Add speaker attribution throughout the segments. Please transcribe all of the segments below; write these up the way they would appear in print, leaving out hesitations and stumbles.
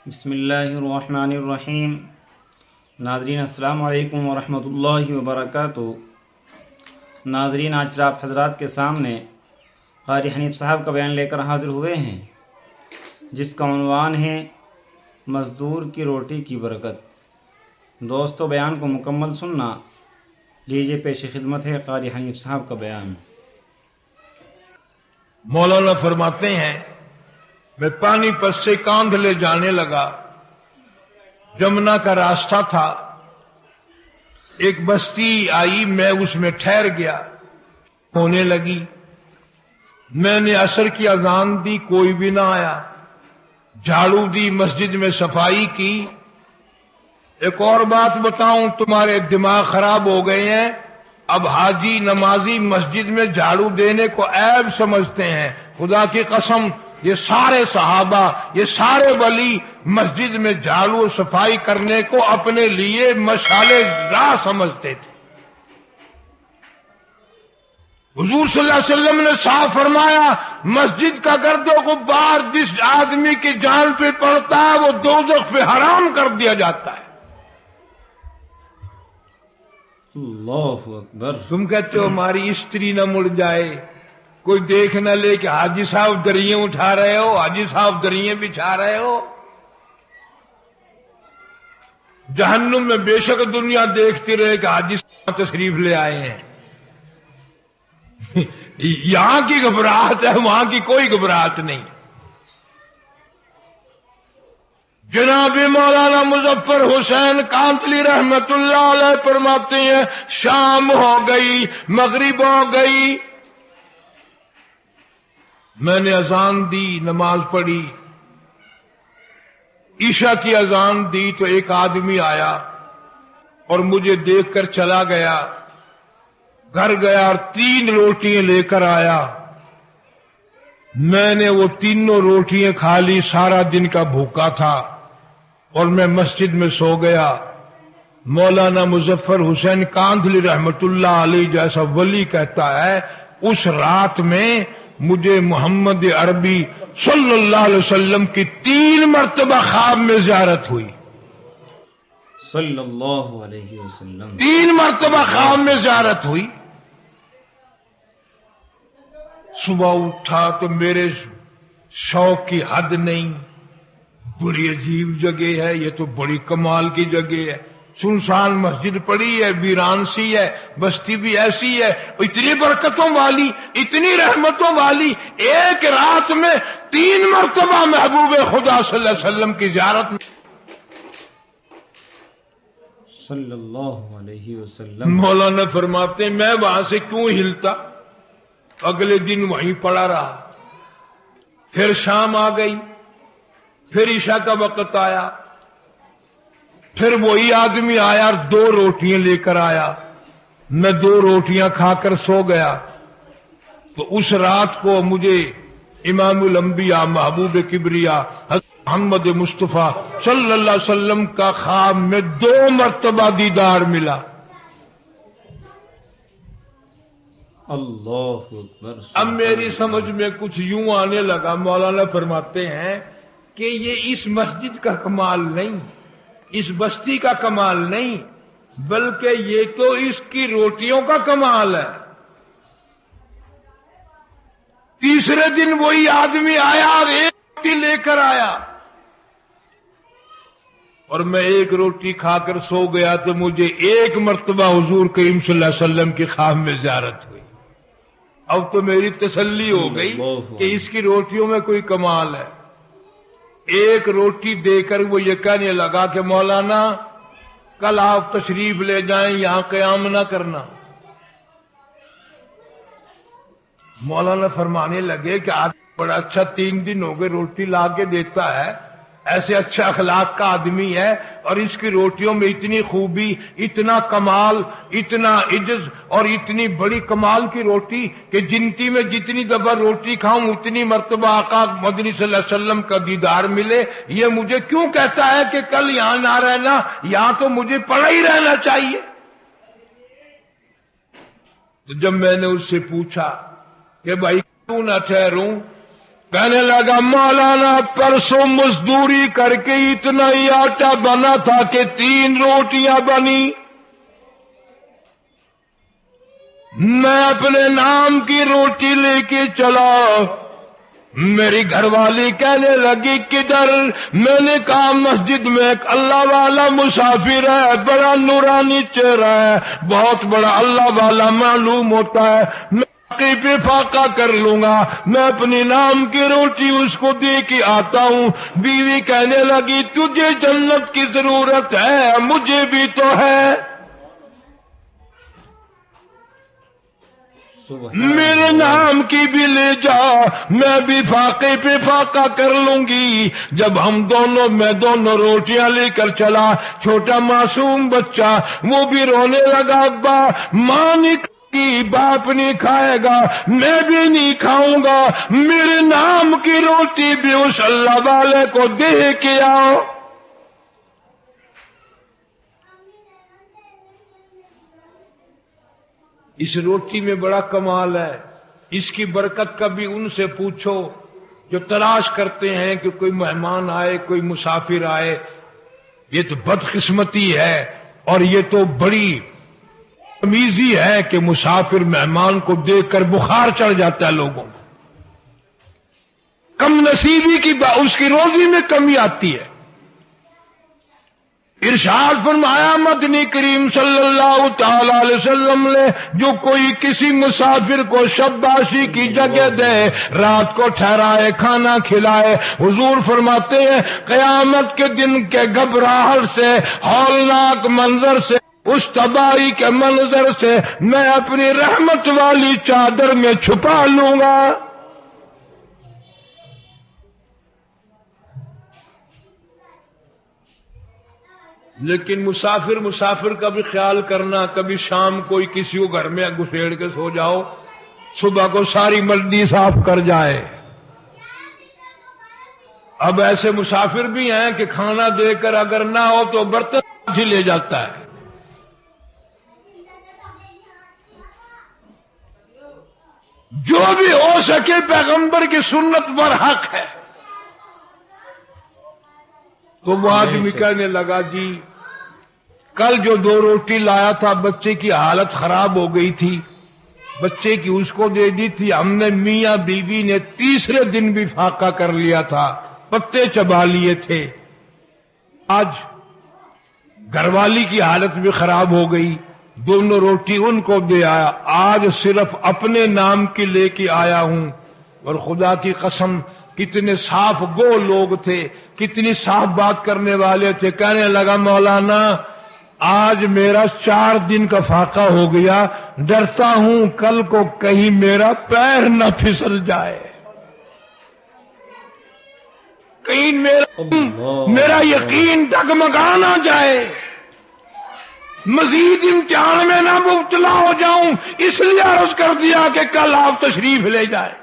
Speaker 1: بسم اللہ الرحمن الرحیم۔ ناظرین السلام علیکم ورحمۃ اللہ وبرکاتہ۔ ناظرین، آج پھر آپ حضرات کے سامنے قاری حنیف صاحب کا بیان لے کر حاضر ہوئے ہیں، جس کا عنوان ہے مزدور کی روٹی کی برکت۔ دوستو، بیان کو مکمل سننا۔ لیجیے پیش خدمت ہے قاری حنیف صاحب کا بیان۔
Speaker 2: مولانا فرماتے ہیں، میں پانی پت سے کاندھ لے جانے لگا، جمنا کا راستہ تھا، ایک بستی آئی، میں اس میں ٹھہر گیا، ہونے لگی، میں نے عصر کی اذان دی، کوئی بھی نہ آیا، جھاڑو دی، مسجد میں صفائی کی۔ ایک اور بات بتاؤں، تمہارے دماغ خراب ہو گئے ہیں، اب حاجی نمازی مسجد میں جھاڑو دینے کو عیب سمجھتے ہیں۔ خدا کی قسم، یہ سارے صحابہ، یہ سارے ولی مسجد میں جھاڑو صفائی کرنے کو اپنے لیے مشعل راہ سمجھتے تھے۔ حضور صلی اللہ علیہ وسلم نے صاف فرمایا، مسجد کا گرد و غبار جس آدمی کی جان پہ پڑتا ہے وہ دوزخ پہ حرام کر دیا جاتا ہے۔
Speaker 1: اللہ اکبر۔
Speaker 2: تم کہتے ہو ہماری استری نہ مڑ جائے، کوئی دیکھ نہ لے کہ حاجی صاحب دریں اٹھا رہے ہو، حاجی صاحب دریں بچھا رہے ہو۔ جہنم میں بے شک دنیا دیکھتی رہے کہ حاجی صاحب تشریف لے آئے ہیں۔ یہاں کی گھبراہٹ ہے، وہاں کی کوئی گھبراہٹ نہیں۔ جناب مولانا مظفر حسین کانتلی رحمت اللہ علیہ فرماتے ہیں، شام ہو گئی، مغرب ہو گئی، میں نے اذان دی، نماز پڑھی، عشاء کی اذان دی تو ایک آدمی آیا اور مجھے دیکھ کر چلا گیا، گھر گیا اور 3 روٹیاں لے کر آیا۔ میں نے وہ تینوں روٹیاں کھا لی، سارا دن کا بھوکا تھا اور میں مسجد میں سو گیا۔ مولانا مظفر حسین کاندھلی رحمت اللہ علیہ جیسا ولی کہتا ہے، اس رات میں مجھے محمد عربی صلی اللہ علیہ وسلم کی 3 مرتبہ خواب میں زیارت ہوئی۔
Speaker 1: صلی اللہ علیہ وسلم
Speaker 2: 3 مرتبہ خواب میں زیارت ہوئی۔ صبح اٹھا تو میرے شوق کی حد نہیں، بڑی عجیب جگہ ہے، یہ تو بڑی کمال کی جگہ ہے، سنسان مسجد پڑی ہے، ویران سی ہے، بستی بھی ایسی ہے، اتنی برکتوں والی، اتنی رحمتوں والی، ایک رات میں 3 مرتبہ محبوب خدا صلی اللہ علیہ وسلم کی زیارت میں۔
Speaker 1: صلی اللہ علیہ وسلم۔
Speaker 2: مولانا فرماتے ہیں، میں وہاں سے کیوں ہلتا، اگلے دن وہیں پڑا رہا، پھر شام آ گئی، پھر عشاء کا وقت آیا، پھر وہی آدمی آیا اور 2 روٹیاں لے کر آیا، میں 2 روٹیاں کھا کر سو گیا۔ تو اس رات کو مجھے امام الانبیاء محبوب کبریا حضرت محمد مصطفیٰ صلی اللہ علیہ وسلم کا خواب میں 2 مرتبہ دیدار ملا۔
Speaker 1: اللہ اکبر۔
Speaker 2: اب میری سمجھ میں کچھ یوں آنے لگا، مولانا فرماتے ہیں کہ یہ اس مسجد کا کمال نہیں، اس بستی کا کمال نہیں، بلکہ یہ تو اس کی روٹیوں کا کمال ہے۔ تیسرے دن وہی آدمی آیا اور 1 روٹی لے کر آیا، اور میں 1 روٹی کھا کر سو گیا تو مجھے 1 مرتبہ حضور کریم صلی اللہ علیہ وسلم کی خواب میں زیارت ہوئی۔ اب تو میری تسلی ہو گئی کہ اس کی روٹیوں میں کوئی کمال ہے۔ 1 روٹی دے کر وہ یہ کہنے لگا کہ مولانا کل آپ تشریف لے جائیں، یہاں قیام نہ کرنا۔ مولانا فرمانے لگے کہ آدمی بڑا اچھا، 3 دن ہو گئے روٹی لا کے دیتا ہے، ایسے اچھا اخلاق کا آدمی ہے، اور اس کی روٹیوں میں اتنی خوبی، اتنا کمال، اتنا عجز، اور اتنی بڑی کمال کی روٹی کہ جنتی میں جتنی دفعہ روٹی کھاؤں اتنی مرتبہ آقا مدنی صلی اللہ علیہ وسلم کا دیدار ملے۔ یہ مجھے کیوں کہتا ہے کہ کل یہاں نہ رہنا، یہاں تو مجھے پڑا ہی رہنا چاہیے۔ تو جب میں نے اس سے پوچھا کہ بھائی کیوں نہ ٹھہروں، کہنے لگا مولانا پرسوں مزدوری کر کے اتنا ہی آٹا بنا تھا کہ 3 روٹیاں بنی، میں اپنے نام کی روٹی لے کے چلا، میری گھر والی کہنے لگی کدھر؟ میں نے کہا مسجد میں ایک اللہ والا مسافر ہے، بڑا نورانی چہرہ ہے، بہت بڑا اللہ والا معلوم ہوتا ہے، میں پہ فاقہ کر لوں گا، میں اپنی نام کی روٹی اس کو دے کے آتا ہوں۔ بیوی کہنے لگی تجھے جنت کی ضرورت ہے، مجھے بھی تو ہے، میرے نام کی بھی لے جا، میں بھی فاقے پہ فاقہ کر لوں گی۔ جب میں دونوں روٹیاں لے کر چلا، چھوٹا معصوم بچہ وہ بھی رونے لگا، ابا ماں نہیں کی، باپ نہیں کھائے گا، میں بھی نہیں کھاؤں گا، میرے نام کی روٹی بھی اس اللہ والے کو دے کے آؤ۔ اس روٹی میں بڑا کمال ہے، اس کی برکت کبھی ان سے پوچھو جو تلاش کرتے ہیں کہ کوئی مہمان آئے، کوئی مسافر آئے۔ یہ تو بدقسمتی ہے اور یہ تو بڑی تمیزی ہے کہ مسافر مہمان کو دیکھ کر بخار چڑھ جاتا ہے لوگوں کو، کم نصیبی کی اس کی روزی میں کمی آتی ہے۔ ارشاد فرمایا مدنی کریم صلی اللہ تعالی علیہ وسلم نے جو کوئی کسی مسافر کو شباشی کی جگہ دے، رات کو ٹھہرائے، کھانا کھلائے، حضور فرماتے ہیں قیامت کے دن کے گھبراہٹ سے، ہولناک منظر سے، اس تباہی کے منظر سے میں اپنی رحمت والی چادر میں چھپا لوں گا۔ لیکن مسافر کا بھی خیال کرنا، کبھی شام کوئی کسی کو گھر میں گھسیڑ کے سو جاؤ، صبح کو ساری ملڈی صاف کر جائے۔ اب ایسے مسافر بھی ہیں کہ کھانا دے کر اگر نہ ہو تو برتن ہی لے جاتا ہے۔ جو بھی ہو سکے پیغمبر کی سنت پر حق ہے۔ تو وہ آدمی کہنے لگا جی کل جو 2 روٹی لایا تھا بچے کی حالت خراب ہو گئی تھی، بچے کی اس کو دے دی تھی، ہم نے میاں بیوی نے تیسرے دن بھی فاقہ کر لیا تھا، پتے چبا لیے تھے، آج گھر والی کی حالت بھی خراب ہو گئی، دونوں روٹی ان کو دے آیا، آج صرف اپنے نام کی لے کے آیا ہوں۔ اور خدا کی قسم کتنے صاف گو لوگ تھے، کتنی صاف بات کرنے والے تھے۔ کہنے لگا مولانا آج میرا 4 دن کا فاقہ ہو گیا، ڈرتا ہوں کل کو کہیں میرا پیر نہ پھسل جائے، کہیں میرا یقین ڈگمگا نہ جائے، مزید امتحان میں نہ مبتلا ہو جاؤں، اس لیے عرض کر دیا کہ کل آپ تشریف لے جائیں۔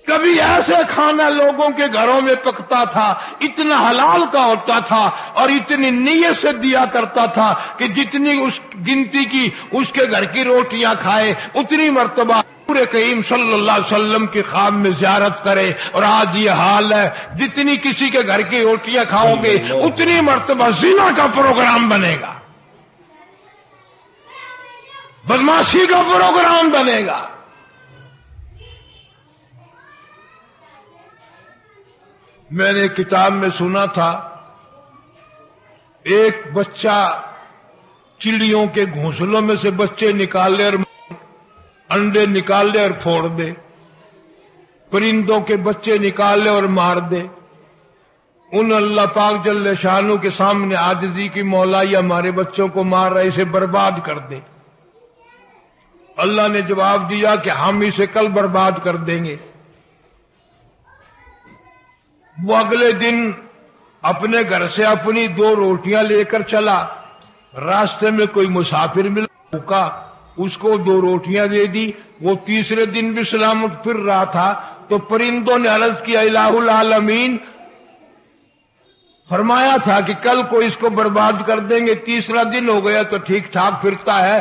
Speaker 2: کبھی ایسے کھانا لوگوں کے گھروں میں پکتا تھا، اتنا حلال کا ہوتا تھا اور اتنی نیت سے دیا کرتا تھا کہ جتنی اس گنتی کی اس کے گھر کی روٹیاں کھائے اتنی مرتبہ پورے کریم صلی اللہ علیہ وسلم کی خواب میں زیارت کرے۔ اور آج یہ حال ہے، جتنی کسی کے گھر کی روٹیاں کھاؤ گے اتنی مرتبہ زنا کا پروگرام بنے گا، بدماشی کا پروگرام بنے گا۔ میں نے کتاب میں سنا تھا ایک بچہ چڑیوں کے گھونسلوں میں سے بچے نکال لے اور انڈے نکال لے اور پھوڑ دے، پرندوں کے بچے نکال لے اور مار دے۔ ان اللہ پاک جل شانہ کے سامنے عاجزی کی مولا یہ ہمارے بچوں کو مار رہا ہے، اسے برباد کر دے۔ اللہ نے جواب دیا کہ ہم اسے کل برباد کر دیں گے۔ وہ اگلے دن اپنے گھر سے اپنی 2 روٹیاں لے کر چلا، راستے میں کوئی مسافر ملا بھوکا، اس کو 2 روٹیاں دے دی۔ وہ تیسرے دن بھی سلامت پھر رہا تھا تو پرندوں نے عرض کیا الہ العالمین فرمایا تھا کہ کل کو اس کو برباد کر دیں گے، تیسرا دن ہو گیا تو ٹھیک ٹھاک پھرتا ہے،